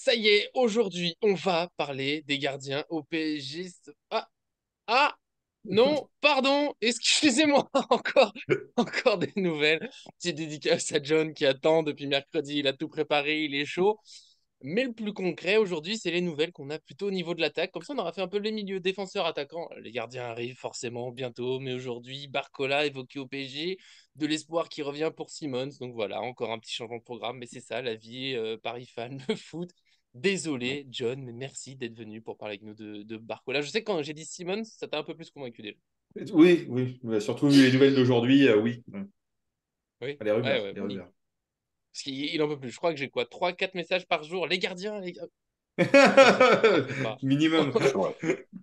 Ça y est, aujourd'hui, on va parler des gardiens au PSG. Ah, non, pardon, excusez-moi, encore des nouvelles. Petite dédicace à John qui attend depuis mercredi, il a tout préparé, il est chaud. Mais le plus concret aujourd'hui, c'est les nouvelles qu'on a plutôt au niveau de l'attaque. Comme ça, on aura fait un peu les milieux défenseurs attaquants. Les gardiens arrivent forcément bientôt, mais aujourd'hui, Barcola évoqué au PSG, de l'espoir qui revient pour Simons. Donc voilà, encore un petit changement de programme, mais c'est ça, la vie, Paris fan, le foot. Désolé, John, mais merci d'être venu pour parler avec nous de Barcola. Je sais que quand j'ai dit Simons, ça t'a un peu plus convaincu déjà. Oui, oui, ouais, surtout vu les nouvelles d'aujourd'hui, oui. Oui, Les ouais, rumeurs, ouais, les bah oui. rumeurs. Parce qu'il en peut plus. Je crois que j'ai quoi, 3 4 messages par jour. Les gardiens, les gars. T'en fais pas. Minimum. C'est vrai,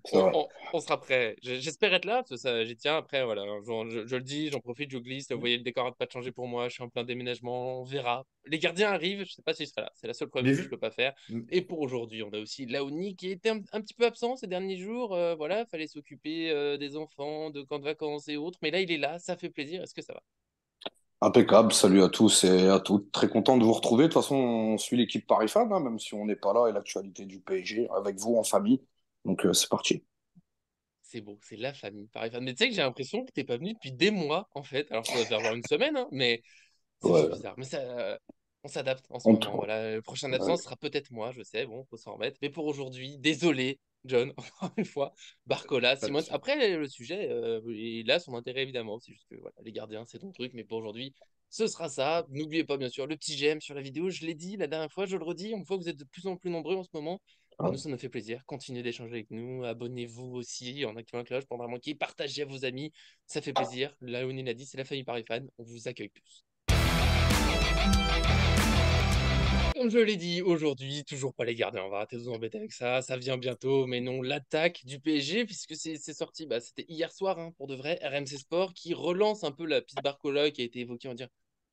c'est vrai. On sera prêt. J'espère être là, parce que ça, j'y tiens. Après, voilà, je le dis, j'en profite, je glisse. Vous voyez, le décor n'a pas de changer pour moi. Je suis en plein déménagement. On verra. Les gardiens arrivent. Je sais pas s'il sera là. C'est la seule Mais preuve que je vu. peux pas faire. Et pour aujourd'hui, on a aussi Laouni qui était un petit peu absent ces derniers jours. Voilà, fallait s'occuper des enfants, de camps de vacances et autres. Mais là, il est là. Ça fait plaisir. Est-ce que ça va? Impeccable. Salut à tous et à toutes. Très content de vous retrouver. De toute façon, on suit l'équipe Paris Fan, hein, même si on n'est pas là, et l'actualité du PSG avec vous en famille. Donc, c'est parti. C'est beau, c'est la famille. Pareil. Mais tu sais que j'ai l'impression que t'es pas venu depuis des mois, en fait. Alors, ça doit faire genre une semaine, hein, mais ça fait Ouais. bizarre. Mais ça, on s'adapte en ce On moment. te- Voilà, le prochain ouais. absence sera peut-être moi, je sais. Bon, faut s'en remettre. Mais pour aujourd'hui, désolé, John, encore une fois. Barcola, Pas de Simons. souci. Après, le sujet, il a son intérêt évidemment. C'est juste que voilà, les gardiens, c'est ton truc. Mais pour aujourd'hui, ce sera ça. N'oubliez pas, bien sûr, le petit j'aime sur la vidéo. Je l'ai dit la dernière fois, je le redis. On voit que vous êtes de plus en plus nombreux en ce moment. Bah, nous, ça nous fait plaisir. Continuez d'échanger avec nous. Abonnez-vous aussi en activant la cloche pour vraiment manquer. Partagez à vos amis. Ça fait plaisir. Là, on l'a dit, c'est la famille Paris Fan. On vous accueille tous. Comme je l'ai dit aujourd'hui, toujours pas les garder. On va arrêter de vous embêter avec ça. Ça vient bientôt. Mais non, l'attaque du PSG, puisque c'est sorti, bah, c'était hier soir, hein, pour de vrai. RMC Sport qui relance un peu la piste Barcola qui a été évoquée, on va dire,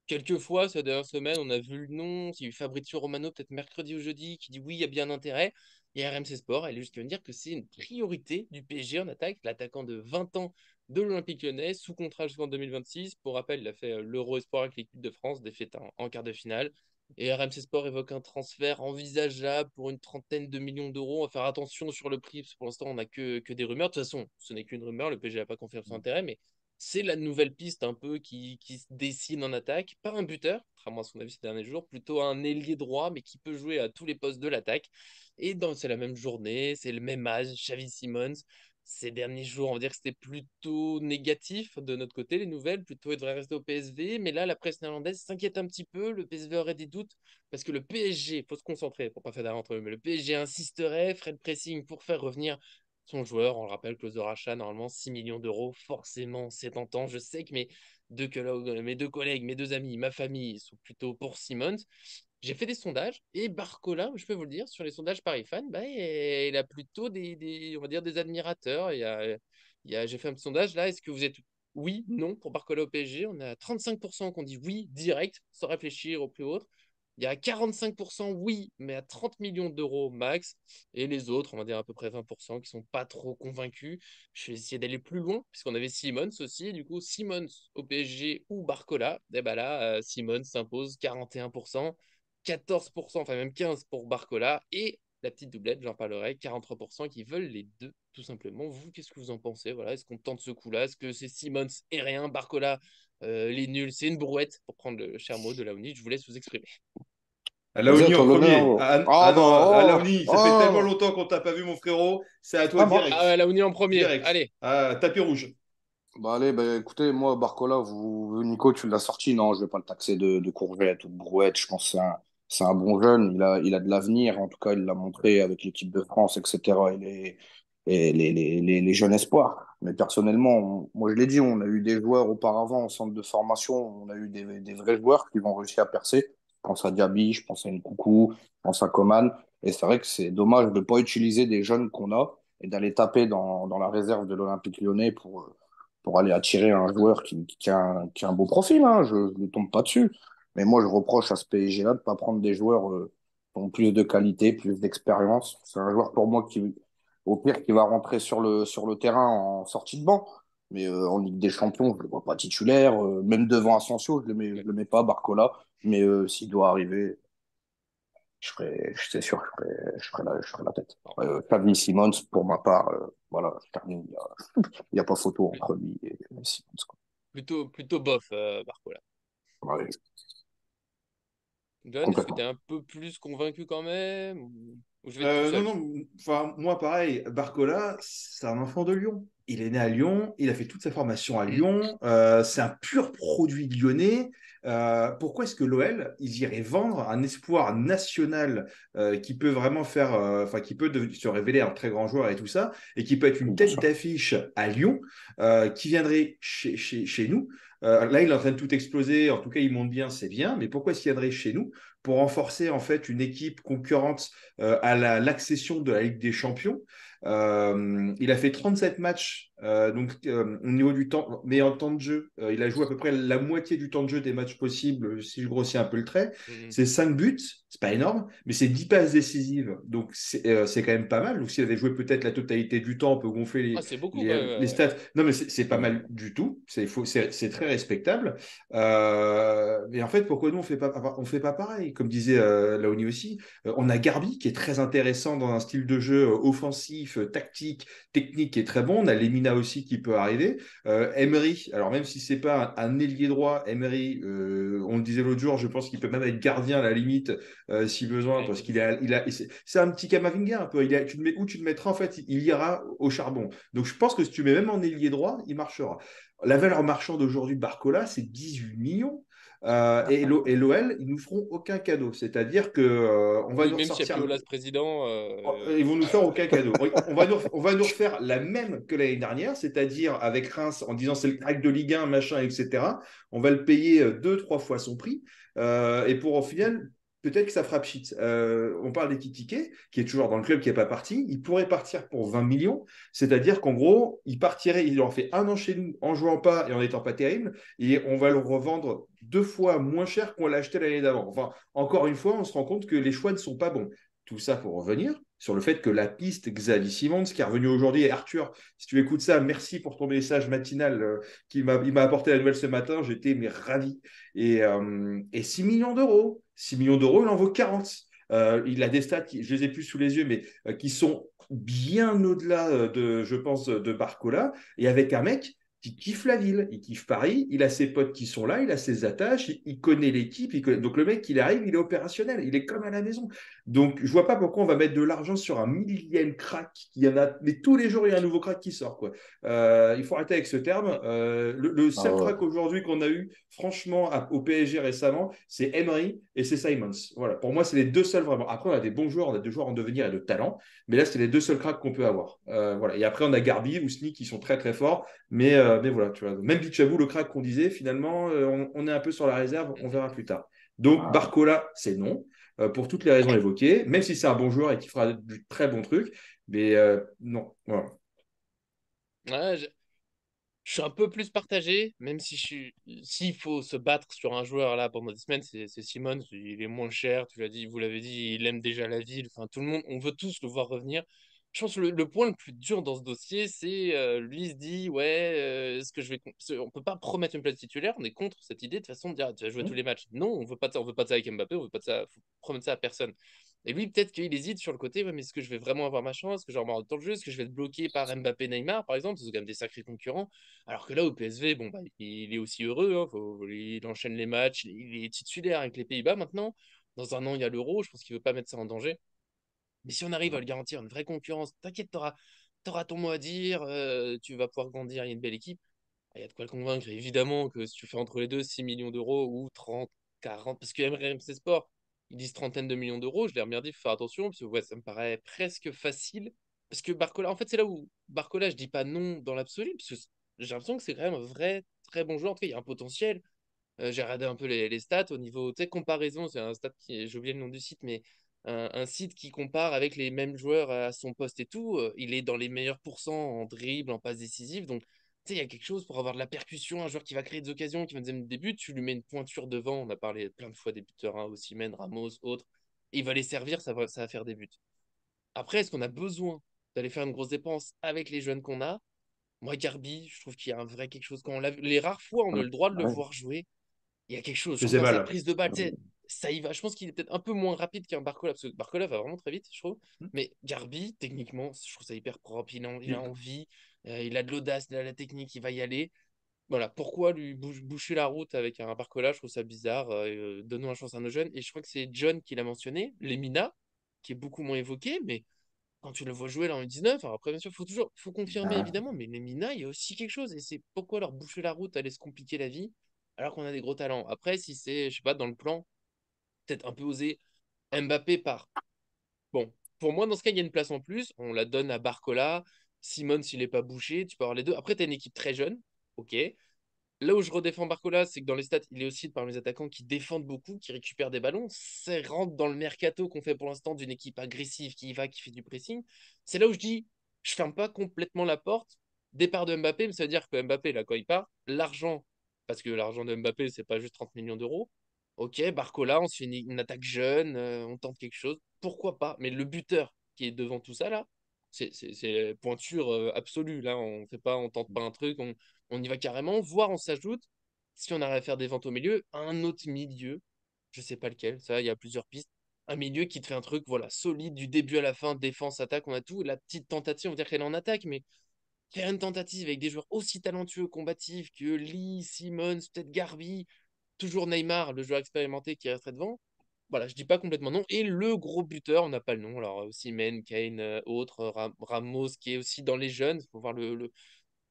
quelques fois ces dernières semaines. On a vu le nom. Il y a eu Fabrizio Romano, peut-être mercredi ou jeudi, qui dit oui, il y a bien intérêt. Et RMC Sport, elle est jusqu'à dire que c'est une priorité du PSG en attaque. L'attaquant de 20 ans de l'Olympique Lyonnais, sous contrat jusqu'en 2026. Pour rappel, il a fait l'Euro Espoir avec l'équipe de France, défaite en quart de finale. Et RMC Sport évoque un transfert envisageable pour une trentaine de millions d'euros. On va faire attention sur le prix, parce que pour l'instant, on n'a que des rumeurs. De toute façon, ce n'est qu'une rumeur. Le PSG n'a pas confirmé son intérêt, mais c'est la nouvelle piste un peu qui se dessine en attaque. Pas un buteur, contrairement à ce qu'on a vu ces derniers jours, plutôt un ailier droit, mais qui peut jouer à tous les postes de l'attaque. Et c'est la même journée, c'est le même âge, Xavi Simons. Ces derniers jours, on va dire que c'était plutôt négatif de notre côté, les nouvelles. Plutôt, il devrait rester au PSV. Mais là, la presse néerlandaise s'inquiète un petit peu. Le PSV aurait des doutes parce que le PSG, il faut se concentrer pour pas faire d'erreur entre eux, mais le PSG insisterait, ferait le pressing pour faire revenir son joueur. On le rappelle, clause de rachat, normalement 6 millions d'euros. Forcément, c'est tentant. Je sais que mes deux collègues, mes deux amis, ma famille sont plutôt pour Simons. J'ai fait des sondages et Barcola, je peux vous le dire, sur les sondages Paris Fan, bah, il a plutôt on va dire des admirateurs. J'ai fait un petit sondage là. Est-ce que vous êtes oui, non pour Barcola au PSG? On a 35% qui ont dit oui direct, sans réfléchir au plus haut. Il y a 45% oui, mais à 30 millions d'euros max. Et les autres, on va dire à peu près 20%, qui sont pas trop convaincus. Je vais essayer d'aller plus loin, puisqu'on avait Simons aussi. Du coup, Simons au PSG ou Barcola. Et bah là, Simons s'impose 41%. 14%, enfin même 15% pour Barcola, et la petite doublette, j'en parlerai, 43% qui veulent les deux, tout simplement. Vous, qu'est-ce que vous en pensez? Voilà, est-ce qu'on tente ce coup-là? Est-ce que c'est Simons et rien, Barcola, les nuls, c'est une brouette, pour prendre le cher mot de Laouni? Je vous laisse vous exprimer. À Vas-y, à Laoni toi en l'honneur. premier. Oh. Ah Ah, non, bah, à oh, Laoni, ça fait tellement oh. longtemps qu'on t'a pas vu, mon frérot. C'est à toi Ah, moi? Ah, direct. Laouni en premier, Direct. allez. Ah, tapis rouge. Bah, allez, bah, écoutez, moi, Barcola, Nico, tu l'as sorti. Non, je vais pas le taxer de courgette ou de brouette. Je pense que c'est un bon jeune. Il a de l'avenir. En tout cas, il l'a montré avec l'équipe de France, etc. Et les jeunes espoirs. Mais personnellement, moi, je l'ai dit, on a eu des joueurs auparavant en centre de formation. On a eu des vrais joueurs qui vont réussir à percer. Je pense à Diaby, je pense à Nkunku, je pense à Coman. Et c'est vrai que c'est dommage de ne pas utiliser des jeunes qu'on a et d'aller taper dans la réserve de l'Olympique Lyonnais pour aller attirer un joueur qui a un beau profil, hein, je ne tombe pas dessus. Mais moi, je reproche à ce PSG-là de ne pas prendre des joueurs qui ont plus de qualité, plus d'expérience. C'est un joueur pour moi qui, au pire, qui va rentrer sur le terrain en sortie de banc. Mais en Ligue des Champions, je ne le vois pas titulaire. Même devant Asensio, je ne le mets pas, Barcola. Mais s'il doit arriver. c'est sûr, je ferai la tête. Non, Xavi Simons, pour ma part, voilà, je termine. Il y a pas photo plus- entre lui et Simons, quoi. plutôt bof, Barcola. Ouais, John, est-ce que tu es complètement. un peu plus convaincu quand même ou je vais être tout Non, seul? non, enfin, moi pareil, Barcola, c'est un enfant de Lyon. Il est né à Lyon, il a fait toute sa formation à Hmm. Lyon, c'est un pur produit lyonnais. Pourquoi est-ce que l'OL, ils iraient vendre un espoir national qui peut vraiment faire, enfin, qui peut se révéler un très grand joueur et tout ça, et qui peut être une Bien tête sûr. d'affiche à Lyon, qui viendrait chez nous? Là, il est en train de tout exploser, en tout cas, il monte bien, c'est bien, mais pourquoi est-ce qu'il viendrait chez nous pour renforcer en fait une équipe concurrente à l'accession de la Ligue des Champions? Il a fait 37 matchs, au niveau du temps, mais en temps de jeu, il a joué à peu près la moitié du temps de jeu des matchs possibles, si je grossis un peu le trait. Hmm. C'est 5 buts, c'est pas énorme, mais c'est 10 passes décisives, donc c'est quand même pas mal. Donc s'il avait joué peut-être la totalité du temps, on peut gonfler Ah, c'est beaucoup quand les, même. les Ouais. stats. Non, mais c'est pas mal du tout, c'est très respectable. Mais en fait, pourquoi nous on fait pas pareil? Comme disait Laoni aussi, on a Garbi qui est très intéressant dans un style de jeu offensif, tactique, technique qui est très bon. On a Lemina aussi qui peut arriver. Emery, alors même si c'est pas un ailier droit, Emery, on le disait l'autre jour, je pense qu'il peut même être gardien à la limite si besoin, Ouais, parce c'est un petit Kamavinga un peu. Tu le mets où tu le mettras, en fait, il ira au charbon. Donc je pense que si tu mets même en ailier droit, il marchera. La valeur marchande aujourd'hui de Barcola, c'est 18 millions. Et l'OL, ils nous feront aucun cadeau. C'est-à-dire que on va oui, nous même s'il y a ressortir. Piolas président. Ils vont nous faire aucun cadeau. On va nous refaire la même que l'année dernière, c'est-à-dire avec Reims en disant c'est le crack de Ligue 1, machin, etc. On va le payer deux, trois fois son prix. Et pour au final, peut-être que ça fera pchit. On parle d'Ekitike, qui est toujours dans le club, qui n'est pas parti. Il pourrait partir pour 20 millions. C'est-à-dire qu'en gros, il partirait, il en fait un an chez nous en jouant pas et en étant pas terrible. Et on va le revendre deux fois moins cher qu'on l'a acheté l'année d'avant. Enfin, encore une fois, on se rend compte que les choix ne sont pas bons. Tout ça pour revenir sur le fait que la piste Xavi Simons, qui est revenu aujourd'hui, et Arthur, si tu écoutes ça, merci pour ton message matinal il m'a apporté la nouvelle ce matin, j'étais mais ravi. Et 6 millions d'euros, 6 millions d'euros, il en vaut 40. Il a des stats, je les ai plus sous les yeux, mais qui sont bien au-delà je pense, de Barcola, et avec un mec qui kiffe la ville, il kiffe Paris, il a ses potes qui sont là, il a ses attaches, il connaît l'équipe, donc le mec, il arrive, il est opérationnel, il est comme à la maison. Donc, je vois pas pourquoi on va mettre de l'argent sur un millième crack. Il y en a, mais tous les jours, il y a un nouveau crack qui sort, quoi. Il faut arrêter avec ce terme. Le Ah seul ouais. crack aujourd'hui qu'on a eu, franchement, au PSG récemment, c'est Emery et c'est Simons. Voilà. Pour moi, c'est les deux seuls vraiment. Après, on a des bons joueurs, on a des joueurs en devenir et de talent, mais là, c'est les deux seuls cracks qu'on peut avoir. Voilà. Et après, on a Garbi ou Sneak qui sont très très forts, mais voilà, tu vois. Même Bichabou, le crack qu'on disait, finalement, on est un peu sur la réserve, on verra plus tard. Donc, Ah, Barcola, c'est non pour toutes les raisons évoquées, même si c'est un bon joueur et qui fera du très bon truc. Mais non, voilà. Ouais, je suis un peu plus partagé, même si s'il faut se battre sur un joueur là pendant des semaines, c'est Simons. Il est moins cher, tu l'as dit, vous l'avez dit, il aime déjà la ville. Enfin, tout le monde, on veut tous le voir revenir. Je pense que le point le plus dur dans ce dossier, c'est lui il se dit ouais, est-ce que je vais, on peut pas promettre une place titulaire. On est contre cette idée de façon de dire tu vas jouer tous Hum, les matchs. Non, on veut pas de ça, on veut pas de ça avec Mbappé, on veut pas de ça, faut promettre ça à personne. Et lui, peut-être qu'il hésite sur le côté, ouais, mais est-ce que je vais vraiment avoir ma chance? Est-ce que je vais avoir le temps de jeu? Est-ce que je vais être bloqué par Mbappé, Neymar, par exemple? C'est quand même des sacrés concurrents. Alors que là, au PSV, bon, bah, il est aussi heureux, hein, il enchaîne les matchs, il est titulaire avec les Pays-Bas maintenant. Dans un an, il y a l'Euro, je pense qu'il ne veut pas mettre ça en danger. Mais si on arrive à lui garantir une vraie concurrence, t'inquiète, t'auras ton mot à dire, tu vas pouvoir grandir, il y a une belle équipe. Il y a de quoi le convaincre, évidemment, que si tu fais entre les deux 6 millions d'euros ou 30, 40, parce que RMC Sport, ils disent trentaine de millions d'euros, je l'ai bien dit, il faut faire attention, parce que ouais, ça me paraît presque facile. Parce que Barcola, en fait, c'est là où Barcola, je dis pas non dans l'absolu, parce que j'ai l'impression que c'est quand même un vrai, très bon joueur. En tout cas, il y a un potentiel. J'ai regardé un peu les stats au niveau, tu sais, comparaison, c'est un stat qui, j'ai oublié le nom du site, mais un site qui compare avec les mêmes joueurs à son poste et tout. Il est dans les meilleurs pourcents en dribble, en passe décisive. Donc, tu sais, il y a quelque chose pour avoir de la percussion, un joueur qui va créer des occasions, qui va nous amener des buts. Tu lui mets une pointure devant. On a parlé plein de fois des buteurs, hein, Osimhen, Ramos, autres. Et il va les servir, ça va faire des buts. Après, est-ce qu'on a besoin d'aller faire une grosse dépense avec les jeunes qu'on a? Moi, Garbi, je trouve qu'il y a un vrai quelque chose. Les rares fois où on a le droit de le ouais. voir jouer, il y a quelque chose, genre faisait dans sa mal. prise de balle, tu sais, ça y va. Je pense qu'il est peut-être un peu moins rapide qu'un Barcola, parce que Barcola va vraiment très vite, je trouve. Mais Garbi, techniquement, je trouve ça hyper propre. Il a envie, il a de l'audace, il a la technique, il va y aller. Voilà, pourquoi lui boucher la route avec un Barcola, je trouve ça bizarre. Donnons la chance à nos jeunes. Et je crois que c'est John qui l'a mentionné, Lemina, qui est beaucoup moins évoqué, mais quand tu le vois jouer là en U19, alors après, bien sûr, faut confirmer Ah. évidemment, mais Lemina, il y a aussi quelque chose. Et c'est pourquoi leur boucher la route, aller se compliquer la vie, alors qu'on a des gros talents. Après, si c'est, je sais pas, dans le plan, peut-être un peu osé, Mbappé part. Bon, pour moi, dans ce cas, il y a une place en plus. On la donne à Barcola. Simon, s'il n'est pas bouché, tu peux avoir les deux. Après, tu as une équipe très jeune. Ok. Là où je redéfends Barcola, c'est que dans les stats, il est aussi parmi les attaquants qui défendent beaucoup, qui récupèrent des ballons. Ça rentre dans le mercato qu'on fait pour l'instant d'une équipe agressive qui y va, qui fait du pressing. C'est là où je dis, je ferme pas complètement la porte. Départ de Mbappé, mais ça veut dire que Mbappé, là, quand il part, l'argent, parce que l'argent de Mbappé, c'est pas juste 30 millions d'euros. Ok, Barcola, on se fait une attaque jeune, on tente quelque chose. Pourquoi pas? Mais le buteur qui est devant tout ça, là, c'est pointure absolue. Là, on tente pas un truc, on y va carrément, voire on s'ajoute, si on arrive à faire des ventes au milieu, un autre milieu, je sais pas lequel, ça, il y a plusieurs pistes, un milieu qui te fait un truc, voilà, solide du début à la fin, défense, attaque, on a tout, la petite tentative, on va dire qu'elle est en attaque, mais faire une tentative avec des joueurs aussi talentueux, combatifs que Lee, Simmons, peut-être Garbi, toujours Neymar, le joueur expérimenté qui resterait devant. Voilà, je dis pas complètement non. Et le gros buteur, on n'a pas le nom. Alors, Osimhen, Kane, autres, Ramos, qui est aussi dans les jeunes. Il faut voir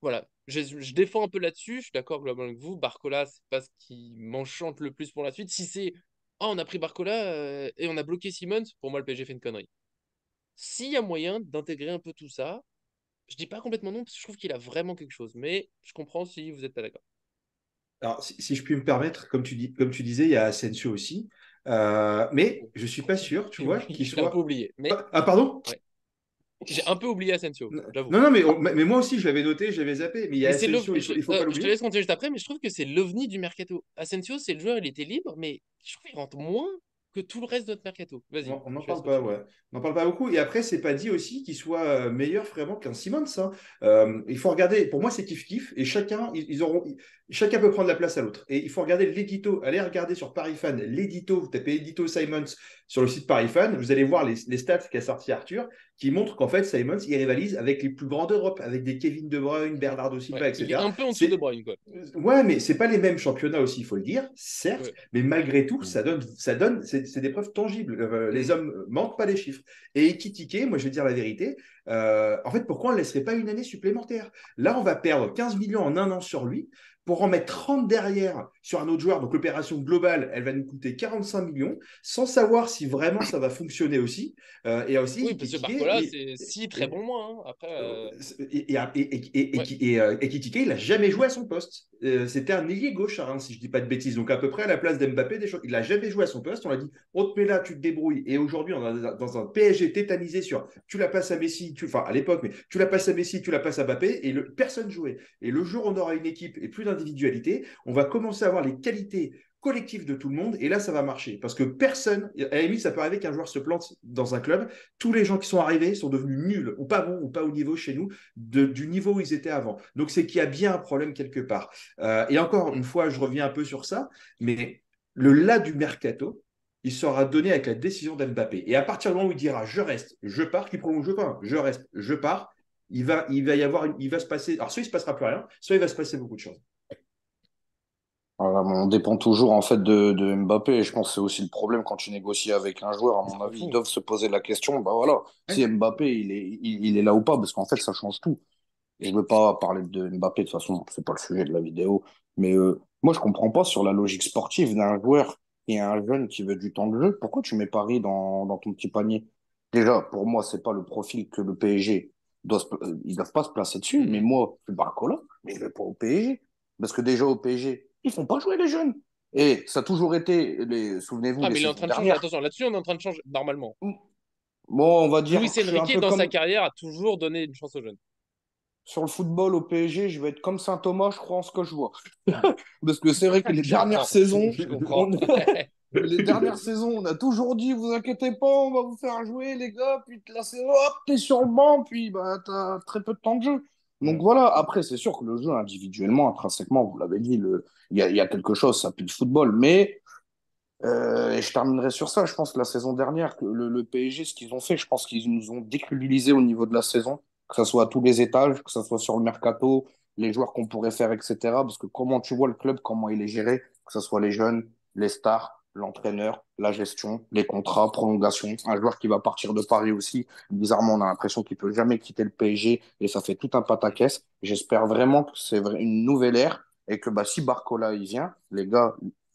voilà, je défends un peu là-dessus. Je suis d'accord globalement avec vous. Barcola, c'est pas ce qui m'enchante le plus pour la suite. Si c'est, ah, on a pris Barcola et on a bloqué Simmons, pour moi, le PSG fait une connerie. S'il y a moyen d'intégrer un peu tout ça, je dis pas complètement non, parce que je trouve qu'il a vraiment quelque chose. Mais je comprends si vous n'êtes pas d'accord. Alors, si je puis me permettre, comme tu disais, il y a Asensio aussi. Mais je suis pas sûr, tu vois, Oui, qu'il je l'ai un peu soit. oublié. Mais Ah, pardon? ouais, j'ai un peu oublié Asensio, j'avoue. Non, non, mais moi aussi, je l'avais noté, je l'avais zappé. Mais il y a Mais c'est Asensio, il faut pas je te l'oublier. laisse continuer juste après, mais je trouve que c'est l'ovni du mercato. Asensio, c'est le joueur, il était libre, mais je trouve qu'il rentre moins que tout le reste de notre mercato. Vas-y, On n'en je te laisse parle pas, continuer. ouais. On n'en parle pas beaucoup. Et après, c'est pas dit aussi qu'il soit meilleur vraiment qu'un Simmons, hein. Il faut regarder. Pour moi, c'est kiff-kiff. Et chacun, chacun peut prendre la place à l'autre. Et il faut regarder l'édito. Allez regarder sur Paris Fan l'édito. Vous tapez édito Simons sur le site Paris Fan. Vous allez voir les stats qu'a sorti Arthur qui montrent qu'en fait, Simons, il rivalise avec les plus grands d'Europe, avec des Kevin De Bruyne, Bernardo Ouais, Silva, il est etc. un peu en dessous de C'est Bruyne, quoi. Ouais, mais c'est pas les mêmes championnats aussi, il faut le dire, certes, Ouais. mais malgré tout, Mm. c'est des preuves tangibles. Les Mm. hommes mentent pas les chiffres. Et Ekitike, moi je vais dire la vérité, en fait, pourquoi on ne laisserait pas une année supplémentaire? Là, on va perdre 15 millions en un an sur lui pour en mettre 30 derrière sur un autre joueur. Donc l'opération globale, elle va nous coûter 45 millions, sans savoir si vraiment ça va fonctionner aussi. Et aussi, Oui, parce que Ekitike, Barcola, c'est si très bon moins, hein. Après, ouais. Ekitike, il n'a jamais joué à son poste. C'était un ailier gauche à Reims, si je ne dis pas de bêtises. Donc à peu près à la place d'Mbappé, il n'a jamais joué à son poste. On a dit, on te met là, tu te débrouilles. Et aujourd'hui, on est dans un PSG tétanisé sur tu la passes à Messi, enfin à l'époque, mais tu la passes à Messi, tu la passes à Mbappé, et personne jouait. Et le jour où on aura une équipe et plus d'individualité, on va commencer à avoir les qualités collectif de tout le monde, et là, ça va marcher. Parce que personne, à la limite, ça peut arriver qu'un joueur se plante dans un club, tous les gens qui sont arrivés sont devenus nuls, ou pas bons, ou pas au niveau chez nous, du niveau où ils étaient avant. Donc, c'est qu'il y a bien un problème quelque part. Et encore une Mm. fois, je reviens un peu sur ça, mais le là du mercato, il sera donné avec la décision d'Mbappé. Et à partir du moment où il dira je reste, je pars, qui prolonge pas, je reste, je pars, il va y avoir, il va se passer, alors soit il se passera plus rien, soit il va se passer beaucoup de choses. Voilà, mais on dépend toujours en fait de Mbappé. Et je pense que c'est aussi le problème quand tu négocies avec un joueur. À Ça mon rend avis, ils fou. doivent se poser la question. Bah voilà, Ouais. si Mbappé il est là ou pas, parce qu'en fait ça change tout. Et je veux pas parler de Mbappé de toute façon, c'est pas le sujet de la vidéo. Mais moi je comprends pas sur la logique sportive d'un joueur qui est un jeune qui veut du temps de jeu. Pourquoi tu mets Paris dans ton petit panier? Déjà, pour moi, c'est pas le profil que le PSG ils doivent pas se placer dessus. Mais Mm. moi, je suis Barcola, mais je vais pas au PSG. Parce que déjà au PSG, ils font pas jouer les jeunes. Et ça a toujours été, souvenez-vous, Ah, les mais il est en saisons train de changer. dernières. Attention, là-dessus, on est en train de changer, normalement. Bon, on va Luis dire que je suis un Enrique, peu dans sa comme carrière, a toujours donné une chance aux jeunes. sur le football au PSG, je vais être comme Saint-Thomas, je crois en ce que je vois. Parce que c'est vrai que les Je dernières comprends. saisons, Je comprends. on... les dernières saisons, on a toujours dit, vous inquiétez pas, on va vous faire jouer, les gars. Puis là, c'est hop, t'es sur le banc, puis bah, t'as très peu de temps de jeu. Donc voilà, après, c'est sûr que le jeu individuellement, intrinsèquement, vous l'avez dit, il y a quelque chose, ça pue le football. Mais Et je terminerai sur ça. Je pense que la saison dernière, que le PSG, ce qu'ils ont fait, je pense qu'ils nous ont décrédibilisé au niveau de la saison, que ce soit à tous les étages, que ce soit sur le mercato, les joueurs qu'on pourrait faire, etc. Parce que comment tu vois le club, comment il est géré, que ce soit les jeunes, les stars, l'entraîneur, la gestion, les contrats, prolongation. Un joueur qui va partir de Paris aussi, bizarrement, on a l'impression qu'il peut jamais quitter le PSG et ça fait tout un pataquès. J'espère vraiment que c'est une nouvelle ère et que bah, si Barcola il vient, les gars,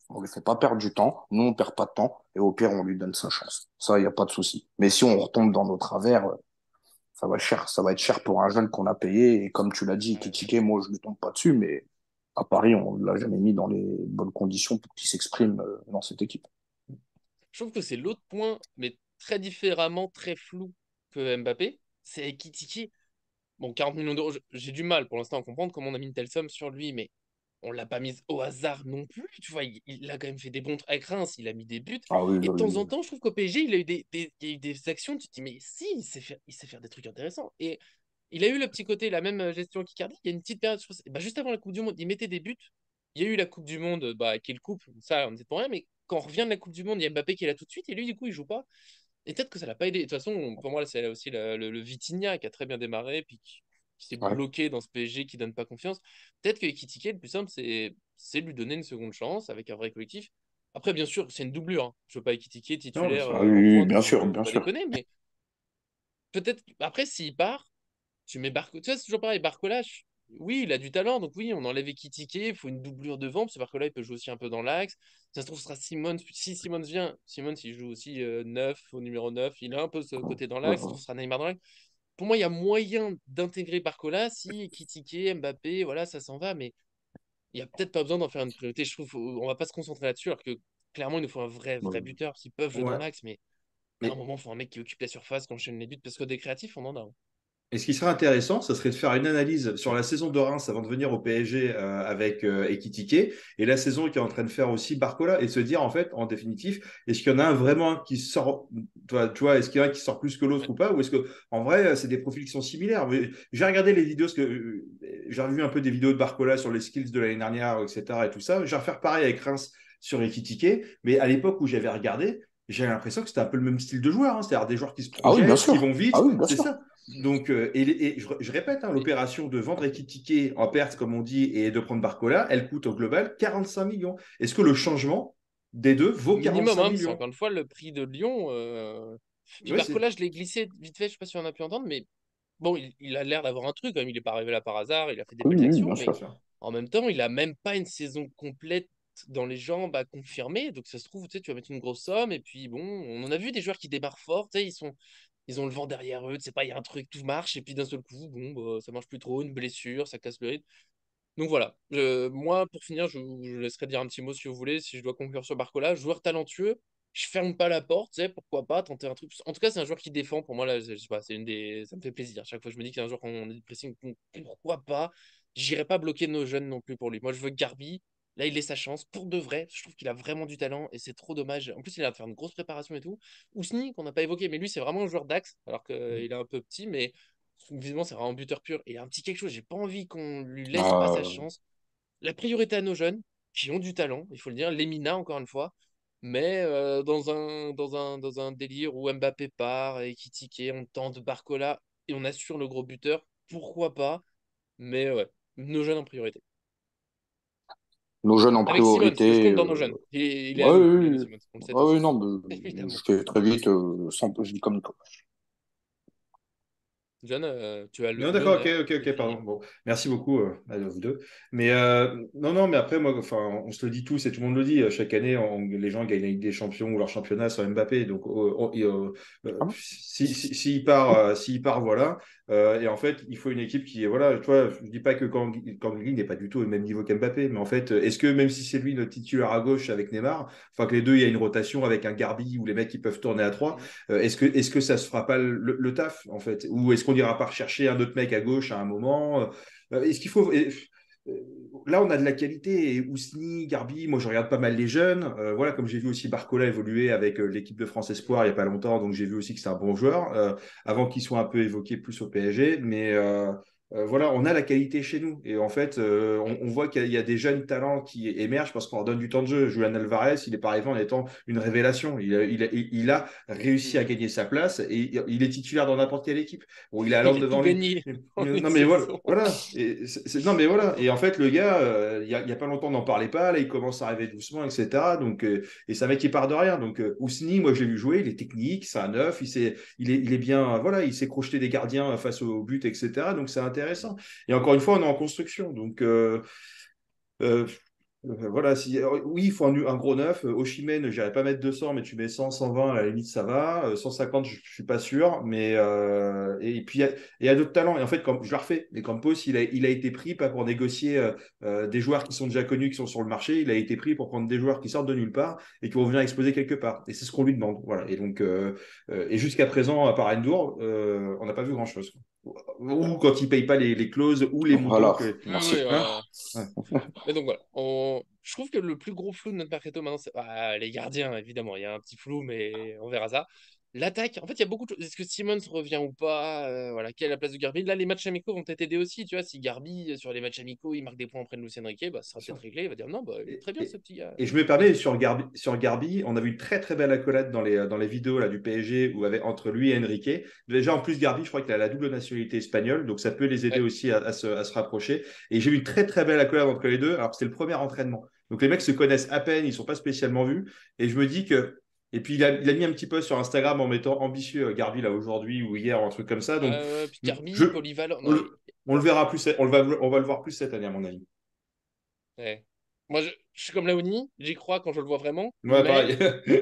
on lui fait pas perdre du temps, nous on perd pas de temps, et au pire on lui donne sa chance. Ça, il n'y a pas de souci. Mais si on retombe dans nos travers, ça va être cher. Ça va être cher pour un jeune qu'on a payé. Et comme tu l'as dit, Ouais. Kitike, moi je ne lui tombe pas dessus, mais à Paris, on ne l'a jamais mis dans les bonnes conditions pour qu'il s'exprime dans cette équipe. Je trouve que c'est l'autre point, mais très différemment, très flou que Mbappé. C'est Ekitike. Bon, 40 millions d'euros, j'ai du mal pour l'instant à comprendre comment on a mis une telle somme sur lui, mais on l'a pas mise au hasard non plus. Tu vois, il a quand même fait des bons trucs avec Reims, il a mis des buts. Ah oui, Et de temps en oui, temps, je trouve qu'au PSG, il a eu il y a eu des actions, tu te dis, mais si, il sait faire des trucs intéressants. Et il a eu le petit côté, la même gestion qu'Icardi. Il y a une petite période, je pense, bah, juste avant la Coupe du Monde, il mettait des buts. Il y a eu la Coupe du Monde, bah, qui est le coupe, ça, on était pour rien, mais quand on revient de la Coupe du Monde, il y a Mbappé qui est là tout de suite, et lui, du coup, il joue pas. Et peut-être que ça l'a pas aidé. De toute façon, pour moi, c'est aussi le Vitinha qui a très bien démarré, puis qui s'est ouais. bloqué dans ce PSG qui donne pas confiance. Peut-être que Ekitike, le plus simple, c'est lui donner une seconde chance avec un vrai collectif. Après, bien sûr, c'est une doublure, hein. Je veux pas Ekitike Non, bien titulaire sûr. Ah oui, en oui, pointe, bien sûr, faut bien pas sûr. déconner, mais peut-être. Après, s'il part, tu mets Barco. Tu vois, c'est toujours pareil. Barcola, oui, il a du talent, donc oui, on enlève Ekitike, il faut une doublure devant, parce que Barcola, il peut jouer aussi un peu dans l'axe. Ça se trouve, ce sera Simons. Si Simons vient, Simons, il joue aussi 9, au numéro 9. Il a un peu ce côté dans l'axe. Ça se trouve, ce sera Neymar dans l'axe. Pour moi, il y a moyen d'intégrer Barcola si Ekitike, Mbappé, voilà, ça s'en va, mais il n'y a peut-être pas besoin d'en faire une priorité. Je trouve on va pas se concentrer là-dessus, alors que clairement, il nous faut un vrai Ouais. buteur. S'ils peuvent jouer dans Ouais. l'axe, mais à un Mais moment, il faut un mec qui occupe la surface, qui enchaîne les buts, parce que des créatifs, on en a, hein. Et ce qui serait intéressant, ça serait de faire une analyse sur la saison de Reims avant de venir au PSG avec Ekitike et la saison qui est en train de faire aussi Barcola et se dire en fait, en définitif, est-ce qu'il y en a un vraiment qui sort, tu vois, est-ce qu'il y en a un qui sort plus que l'autre Ouais. ou pas, ou est-ce que en vrai c'est des profils qui sont similaires. Mais j'ai regardé les vidéos, parce que j'ai revu un peu des vidéos de Barcola sur les skills de l'année dernière, etc. et tout ça. Je vais refaire pareil avec Reims sur Ekitike, mais à l'époque où j'avais regardé, j'ai l'impression que c'était un peu le même style de joueur, hein, c'est-à-dire des joueurs qui se Ah oui, bien projettent, qui sûr. vont Ah vite, oui, bien c'est sûr. ça. Donc, je répète, hein, Mais l'opération de vendre Ekitike en perte, comme on dit, et de prendre Barcola, elle coûte au global 45 millions. Est-ce que le changement des deux vaut minimum, 45 hein, parce millions? qu'encore une fois, le prix de Lyon. Puis Oui, c'est Barcola, je l'ai glissé vite fait, je sais pas si on a pu entendre, mais bon, il a l'air d'avoir un truc, quand même. Il est pas arrivé là par hasard, il a fait des Oui, belles oui, actions, bien mais bien sûr. sûr. en même temps, il a même pas une saison complète dans les jambes à confirmer. Donc ça se trouve, tu sais, tu vas mettre une grosse somme, et puis bon, on en a vu des joueurs qui démarrent fort, tu sais, ils ont le vent derrière eux, tu sais pas, il y a un truc, tout marche, et puis d'un seul coup, bon, bah, ça marche plus trop, une blessure, ça casse le rythme. Donc voilà. Moi, pour finir, je laisserai dire un petit mot si vous voulez, si je dois conclure sur Barcola. Joueur talentueux, je ferme pas la porte, tu sais, pourquoi pas tenter un truc. En tout cas, c'est un joueur qui défend. Pour moi, là, je sais pas, c'est une des. Ça me fait plaisir. Chaque fois que je me dis qu'il y a un joueur quand on est pressing, pourquoi pas? J'irai pas bloquer nos jeunes non plus pour lui. Moi, je veux Garbi. Là, il est sa chance. Pour de vrai, je trouve qu'il a vraiment du talent et c'est trop dommage. En plus, il a de faire une grosse préparation et tout. Ousni, qu'on n'a pas évoqué, mais lui, c'est vraiment un joueur d'axe, alors qu'il est un peu petit, mais visiblement, c'est vraiment un buteur pur. Et il a un petit quelque chose, j'ai pas envie qu'on lui laisse pas sa Euh, chance. La priorité à nos jeunes, qui ont du talent, il faut le dire, Lemina, encore une fois, mais dans un délire où Mbappé part et Ekitike, on tente Barcola et on assure le gros buteur, pourquoi pas, mais ouais, nos jeunes en priorité. nos jeunes en Avec Simons, je priorité. compte dans nos jeunes. Il est à Ouais, nous, oui, Lionel oui. Simons, on le sait Ouais, tous, oui, non, mais je évidemment. fais très vite, je dis comme Nico. John, tu as Non, d'accord, ok, l'honneur ok, de ok, pardon. finir. Bon, merci beaucoup à vous deux. Mais non, non, mais après, moi, enfin, on se le dit tous et tout le monde le dit. Chaque année, les gens gagnent la Ligue des Champions ou leur championnat sur Mbappé. Donc, Ah bon. s'il part, voilà. Et en fait, il faut une équipe qui est, voilà, tu vois, je dis pas que Kangli n'est pas du tout au même niveau qu'Mbappé, mais en fait, est-ce que même si c'est lui notre titulaire à gauche avec Neymar, enfin que les deux, il y a une rotation avec un Garbi ou les mecs qui peuvent tourner à trois. Mhm. Est-ce que ça se fera pas le taf, en fait? Ou est-ce qu'on ira pas rechercher un autre mec à gauche à un moment? Est-ce qu'il faut. Là, on a de la qualité. Et Ousni, Garbi, moi, je regarde pas mal les jeunes. Voilà, comme j'ai vu aussi Barcola évoluer avec l'équipe de France Espoir il n'y a pas longtemps, donc j'ai vu aussi que c'est un bon joueur, avant qu'il soit un peu évoqué plus au PSG. Mais voilà, on a la qualité chez nous. Et en fait, on voit qu'il y a des jeunes talents qui émergent parce qu'on leur donne du temps de jeu. Julian Alvarez, il est pas arrivé en étant une révélation. Il a réussi à Mm. gagner sa place et il est titulaire dans n'importe quelle équipe. Bon, il a Il Haaland a tout devant lui. gagné en une Non, mais voilà. saison. Voilà. Non, mais voilà. Et en fait, le gars, il y a pas longtemps, on n'en parlait pas. Là, il commence à arriver doucement, etc. Donc, et c'est un mec qui part de rien. Donc, Ousni, moi, je l'ai vu jouer. Il est technique, c'est un neuf. Il est bien. Voilà, il sait crocheter des gardiens face au but, etc. Donc, c'est intéressant. Et encore une fois, on est en construction. Donc, euh, voilà, oui, il faut un gros neuf. Osimhen, je n'irais pas mettre 200, mais tu mets 100, 120, à la limite, ça va. 150, je ne suis pas sûr. Mais, et puis, il y a d'autres talents. Et en fait, comme, je le refais, mais Campos, il a été pris pas pour négocier des joueurs qui sont déjà connus, qui sont sur le marché. Il a été pris pour prendre des joueurs qui sortent de nulle part et qui vont venir exploser quelque part. Et c'est ce qu'on lui demande. Voilà. Et donc, et jusqu'à présent, à part Endur, on n'a pas vu grand-chose. Ou quand il ne paye pas les clauses ou les montants Voilà, que. Oui, oui, merci. Hein. Ouais. mais donc voilà, je trouve que le plus gros flou de notre mercato maintenant, c'est les gardiens, évidemment. Il y a un petit flou, mais on verra ça. L'attaque, en fait, il y a beaucoup de choses. Est-ce que Simmons revient ou pas? Voilà, quelle est la place de Garbi? Là, les matchs amicaux vont peut-être aider aussi. Tu vois, si Garbi, sur les matchs amicaux, il marque des points auprès de Lucien Riquet, bah, ça sera Bien peut-être sûr. réglé. Il va dire non, bah, il est Et, très bien ce et- petit gars. et je me permets, sur Garbi, on a vu une très très belle accolade dans les vidéos là, du PSG entre lui et Enrique. Déjà, en plus, Garbi, je crois qu'il a la double nationalité espagnole, donc ça peut les aider Ouais. aussi à se rapprocher. Et j'ai vu une très très belle accolade entre les deux, alors que c'était le premier entraînement. Donc les mecs se connaissent à peine, ils ne sont pas spécialement vus. Et je me dis que. Et puis il a mis un petit post sur Instagram en mettant ambitieux Garbi là aujourd'hui ou hier ou un truc comme ça. Donc Puis je, Garbi, polyvalent. on Non, le, on le verra plus, on va le voir plus cette année à mon avis. ouais. Moi, je suis comme Laoni, j'y crois quand je le vois vraiment, Ouais, mais pareil.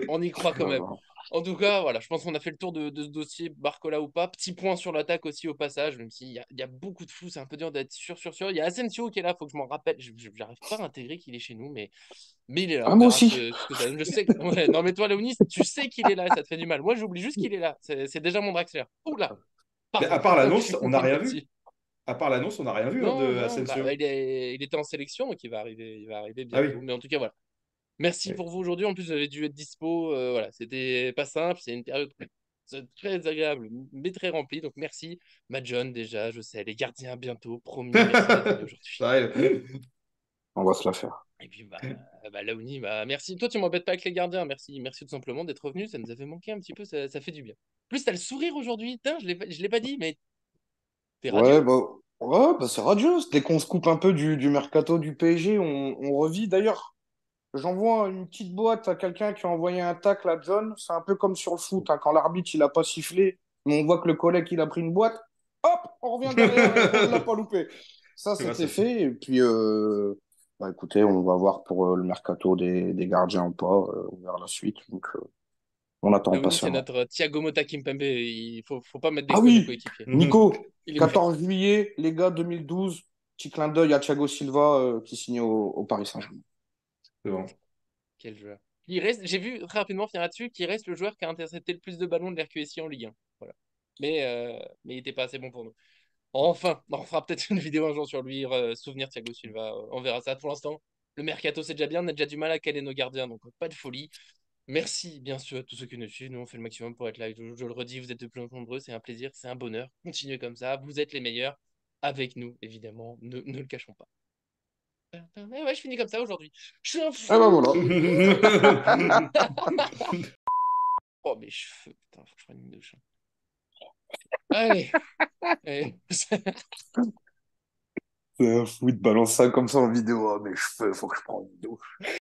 on y croit quand même. Voilà. En tout cas, voilà, je pense qu'on a fait le tour de ce dossier, Barcola ou pas. Petit point sur l'attaque aussi au passage, même s'il y a beaucoup de flou, c'est un peu dur d'être sûr. Il y a Asensio qui est là, faut que je m'en rappelle. J'arrive pas à intégrer qu'il est chez nous, mais il est là. Ah, On moi verra aussi. ce que ça donne. Je sais que... ouais, non, mais toi, Léonis, tu sais qu'il est là, ça te fait du mal. Moi, j'oublie juste qu'il est là. C'est déjà mon Draxler. Oula, Mais à pardon. part Je l'annonce, suis on n'a rien vu. parti. À part l'annonce, on n'a rien vu hein, Non, de non, bah, Asensio. il était en sélection, donc il va arriver Ah oui. bientôt. Mais en tout cas, voilà. Merci Ouais. pour vous aujourd'hui. En plus, vous avez dû être dispo. Voilà, c'était pas simple. C'est une période très agréable, mais très remplie. Donc, merci, John, déjà. Je sais, les gardiens, bientôt. Promis. Merci d'être venu aujourd'hui. Ça arrive. On va se la faire. Et puis, Laouni, merci. Toi, tu m'embêtes pas avec les gardiens. Merci tout simplement d'être venu. Ça nous avait manqué un petit peu. Ça fait du bien. En plus, t'as le sourire aujourd'hui. Putain, je l'ai pas dit, mais t'es Ouais, radieux. bah, ouais, bah c'est radieux. Dès qu'on se coupe un peu du mercato du PSG, on revit. D'ailleurs, j'envoie une petite boîte à quelqu'un qui a envoyé un tacle à John. C'est un peu comme sur le foot, hein, quand l'arbitre il a pas sifflé, mais on voit que le collègue il a pris une boîte. Hop, on revient derrière et on ne l'a pas loupé. Ça, Ouais, c'était ça- fait. Et puis, bah, écoutez, on va voir pour le mercato des gardiens ou pas. On verra la suite. Donc, on attend Laouni, c'est patiemment. notre Thiago Motta Kimpembe. Il faut pas mettre Ah d'excuses aux oui, coéquipiers. Nico, Il est bon. 14 juillet, les gars, 2012. Petit clin d'œil à Thiago Silva qui signe au Paris Saint-Germain. C'est bon. Quel joueur. J'ai vu très rapidement finir là-dessus, qu'il reste le joueur qui a intercepté le plus de ballons de l'RQSI en Ligue 1. Voilà. Mais il n'était pas assez bon pour nous. Enfin, on fera peut-être une vidéo un jour sur lui, souvenir Thiago Silva. On verra ça. Pour l'instant, le mercato c'est déjà bien. On a déjà du mal à caler nos gardiens, donc pas de folie. Merci bien sûr à tous ceux qui nous suivent. Nous on fait le maximum pour être là. Je le redis, vous êtes de plus en plus nombreux, c'est un plaisir, c'est un bonheur. Continuez comme ça. Vous êtes les meilleurs avec nous, évidemment. Ne le cachons pas. Ouais, je finis comme ça aujourd'hui. Je suis un Ah bah voilà. fou. Oh, mes cheveux, putain, faut que je prenne une douche. Allez, allez. C'est un fou de balancer ça comme ça en vidéo. Ah, mes cheveux, faut que je prenne une vidéo.